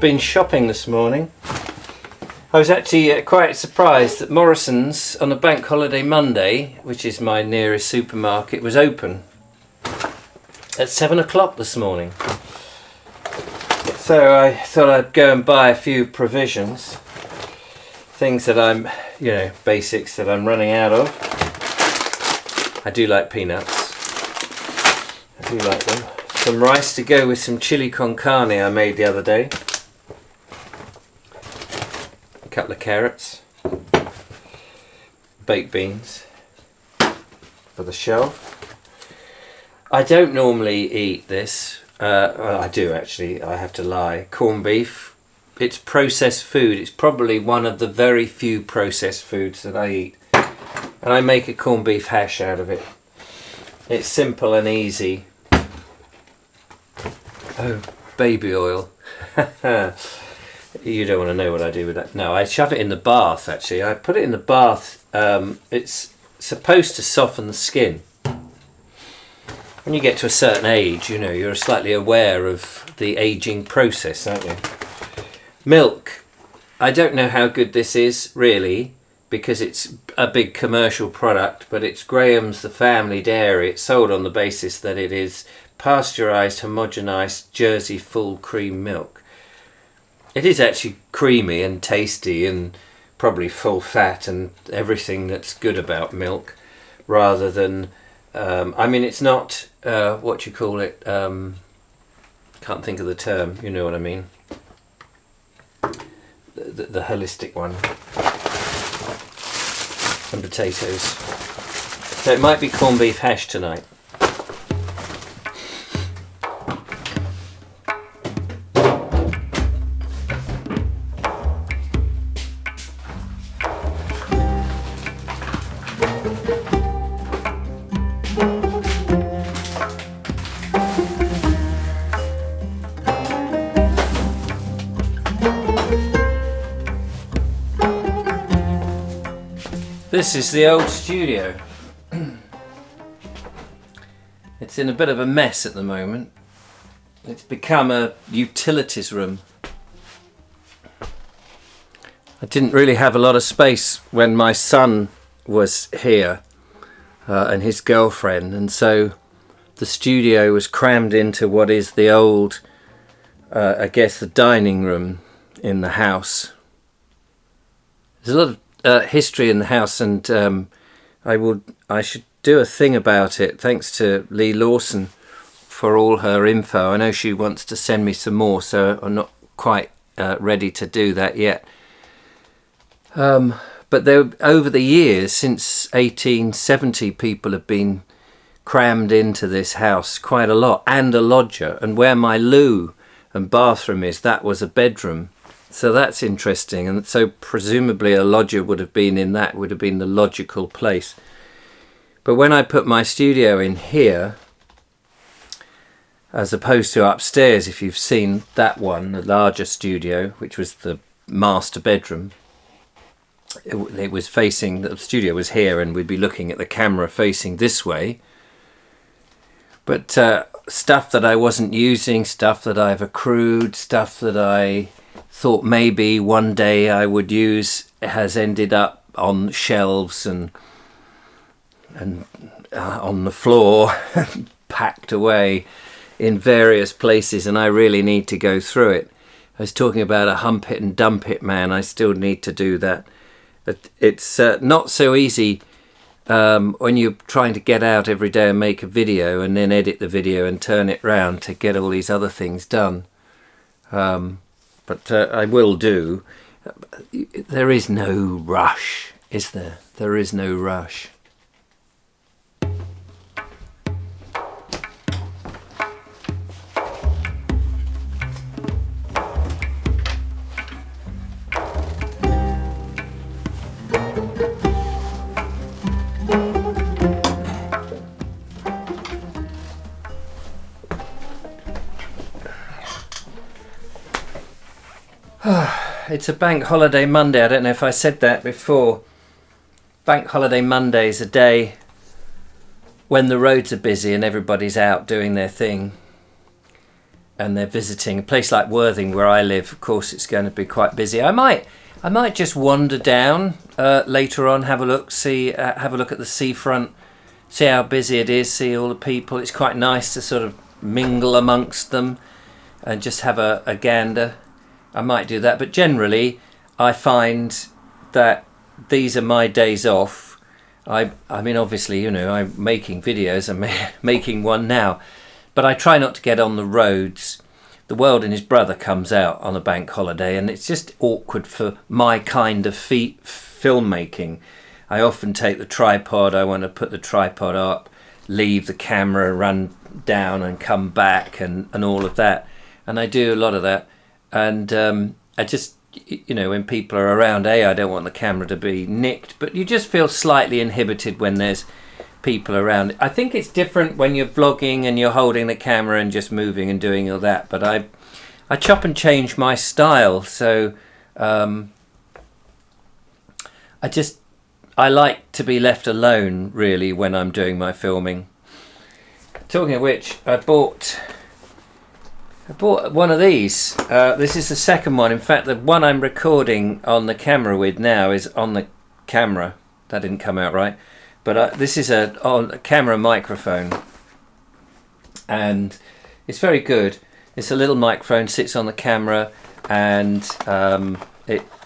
been shopping this morning. I was actually quite surprised that Morrison's on a bank holiday Monday, which is my nearest supermarket, was open at 7 o'clock this morning. So I thought I'd go and buy a few provisions, things that I'm, basics that I'm running out of. I do like peanuts. I do like them. Some rice to go with some chili con carne I made the other day. A couple of carrots. Baked beans for the shelf. I don't normally eat this. Well, I do actually, I have to lie. Corned beef. It's processed food. It's probably one of the very few processed foods that I eat. And I make a corned beef hash out of it. It's simple and easy. Oh, baby oil. You don't want to know what I do with that. No, I shove it in the bath actually. I put it in the bath. It's supposed to soften the skin. When you get to a certain age, you're slightly aware of the aging process, aren't you? Milk. I don't know how good this is, really, because it's a big commercial product, but it's Graham's The Family Dairy. It's sold on the basis that it is pasteurised, homogenised Jersey full cream milk. It is actually creamy and tasty and probably full fat and everything that's good about milk, rather than... it's not, what you call it, can't think of the term, you know what I mean, the holistic one, and potatoes. So it might be corned beef hash tonight. This is the old studio. It's in a bit of a mess at the moment. It's become a utilities room. I didn't really have a lot of space when my son was here and his girlfriend, and so the studio was crammed into what is the old, the dining room in the house. There's a lot of history in the house, and I should do a thing about it. Thanks to Lee Lawson for all her info. I know she wants to send me some more, so I'm not quite ready to do that yet. But over the years, since 1870, people have been crammed into this house quite a lot, and a lodger. And where my loo and bathroom is, that was a bedroom. So that's interesting, and so presumably a lodger would have been in that, would have been the logical place. But when I put my studio in here, as opposed to upstairs, if you've seen that one, the larger studio, which was the master bedroom, it was facing, the studio was here, and we'd be looking at the camera facing this way. But stuff that I wasn't using, stuff that I've accrued, stuff that I thought maybe one day I would use, has ended up on shelves and on the floor, packed away in various places, and I really need to go through it. I was talking about a hump it and dump it man. I still need to do that. But it's not so easy when you're trying to get out every day and make a video and then edit the video and turn it round to get all these other things done. But I will do. There is no rush, is there? There is no rush. It's a bank holiday Monday. I don't know if I said that before. Bank holiday Monday is a day when the roads are busy and everybody's out doing their thing. and they're visiting a place like Worthing where I live, of course it's going to be quite busy. I might just wander down later on, have a look, have a look at the seafront, see how busy it is, see all the people. It's quite nice to sort of mingle amongst them and just have a gander. I might do that, but generally I find that these are my days off. I mean, obviously, you know, I'm making videos. I'm making one now, but I try not to get on the roads. The World and His Brother comes out on a bank holiday, and it's just awkward for my kind of filmmaking. I often take the tripod. I want to put the tripod up, leave the camera, run down and come back, and all of that. And I do a lot of that. And I just, you know, when people are around, I don't want the camera to be nicked, but you just feel slightly inhibited when there's people around. I think it's different when you're vlogging and you're holding the camera and just moving and doing all that, but I chop and change my style. So I like to be left alone really when I'm doing my filming. Talking of which, I bought one of these. This is the second one. In fact, the one I'm recording on the camera with now is on the camera. That didn't come out right. But this is a camera microphone. And it's very good. It's a little microphone, sits on the camera, and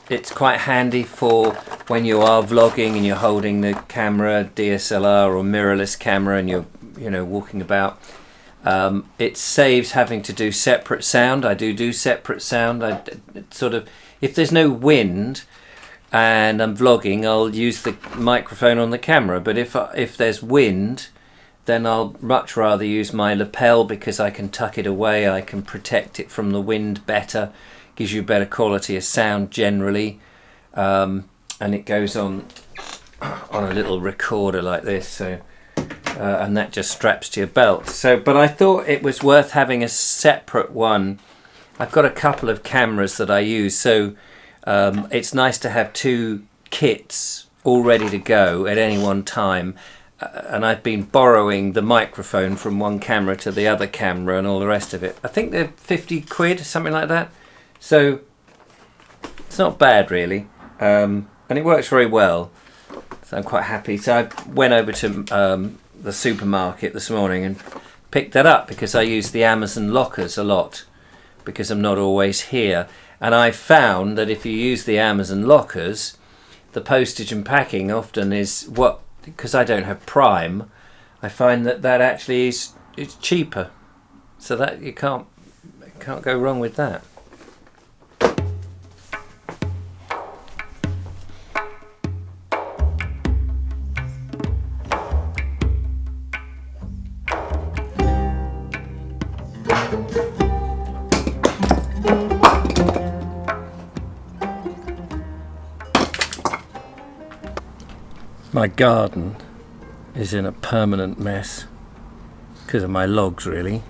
it's quite handy for when you are vlogging and you're holding the camera, DSLR or mirrorless camera, and you're, you know, walking about. It saves having to do separate sound. I do separate sound. If there's no wind and I'm vlogging, I'll use the microphone on the camera. But if there's wind, then I'll much rather use my lapel, because I can tuck it away. I can protect it from the wind better. Gives you better quality of sound generally. And it goes on a little recorder like this. So. And that just straps to your belt. But I thought it was worth having a separate one. I've got a couple of cameras that I use, so it's nice to have two kits all ready to go at any one time. And I've been borrowing the microphone from one camera to the other camera and all the rest of it. I think they're 50 quid, something like that. So it's not bad really, and it works very well. So I'm quite happy. So I went over to the supermarket this morning and picked that up, because I use the Amazon lockers a lot because I'm not always here. And I found that if you use the Amazon lockers, the postage and packing often is because I don't have Prime, I find that actually it's cheaper. So that you can't go wrong with that. My garden is in a permanent mess because of my logs really.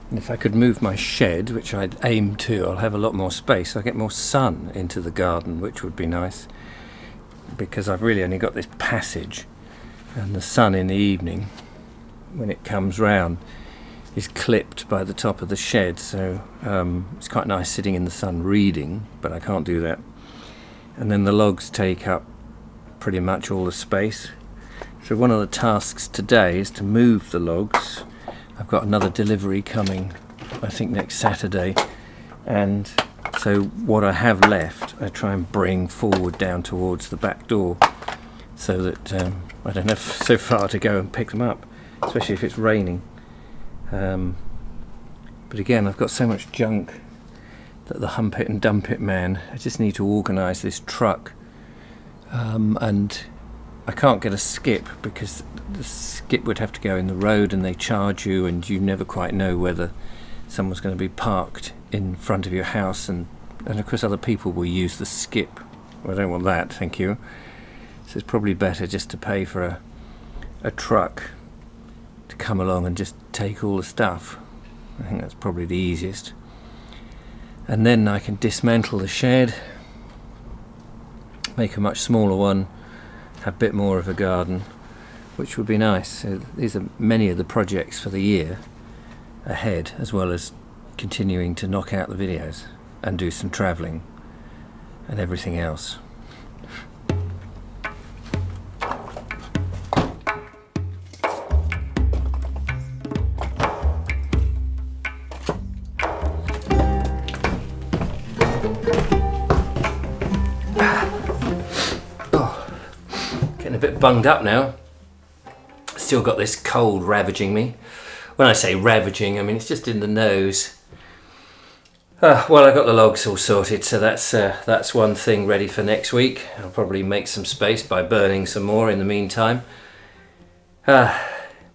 And if I could move my shed, which I'd aim to, I'll have a lot more space. I'll get more sun into the garden, which would be nice, because I've really only got this passage, and the sun in the evening, when it comes round, is clipped by the top of the shed. So it's quite nice sitting in the sun reading, but I can't do that. And then the logs take up pretty much all the space. So one of the tasks today is to move the logs. I've got another delivery coming, I think next Saturday, and so what I have left I try and bring forward down towards the back door, so that I don't have so far to go and pick them up, especially if it's raining. But again, I've got so much junk that the hump it and dump it man, I just need to organise this truck. And I can't get a skip, because the skip would have to go in the road and they charge you, and you never quite know whether someone's going to be parked in front of your house, and of course other people will use the skip. Well, I don't want that, thank you. So it's probably better just to pay for a truck to come along and just take all the stuff. I think that's probably the easiest. And then I can dismantle the shed, make a much smaller one, have a bit more of a garden, which would be nice. So these are many of the projects for the year ahead, as well as continuing to knock out the videos and do some travelling and everything else. Getting a bit bunged up now. Still got this cold ravaging me. When I say ravaging, I mean it's just in the nose. Well, I got the logs all sorted, so that's one thing ready for next week. I'll probably make some space by burning some more in the meantime. Bank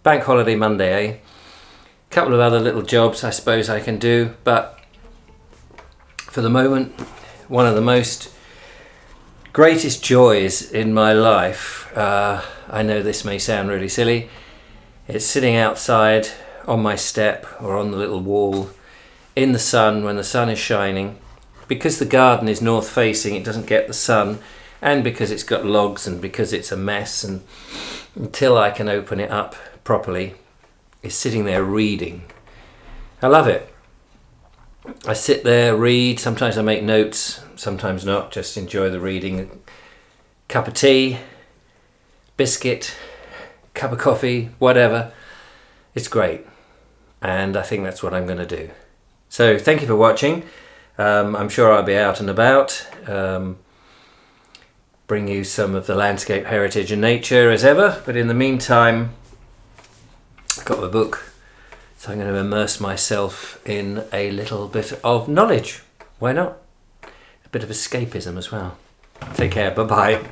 holiday Monday, eh? Couple of other little jobs I suppose I can do, but for the moment, one of the most greatest joys in my life, I know this may sound really silly, it's sitting outside on my step or on the little wall in the sun when the sun is shining. Because the garden is north facing, it doesn't get the sun, and because it's got logs and because it's a mess, and until I can open it up properly, it's sitting there reading. I love it. I sit there, read, sometimes I make notes, sometimes not, just enjoy the reading. Cup of tea, biscuit, cup of coffee, whatever. It's great. And I think that's what I'm going to do. So thank you for watching. I'm sure I'll be out and about. Bring you some of the landscape heritage and nature as ever. But in the meantime, I've got my book. So I'm going to immerse myself in a little bit of knowledge. Why not? A bit of escapism as well. Take care. Bye-bye.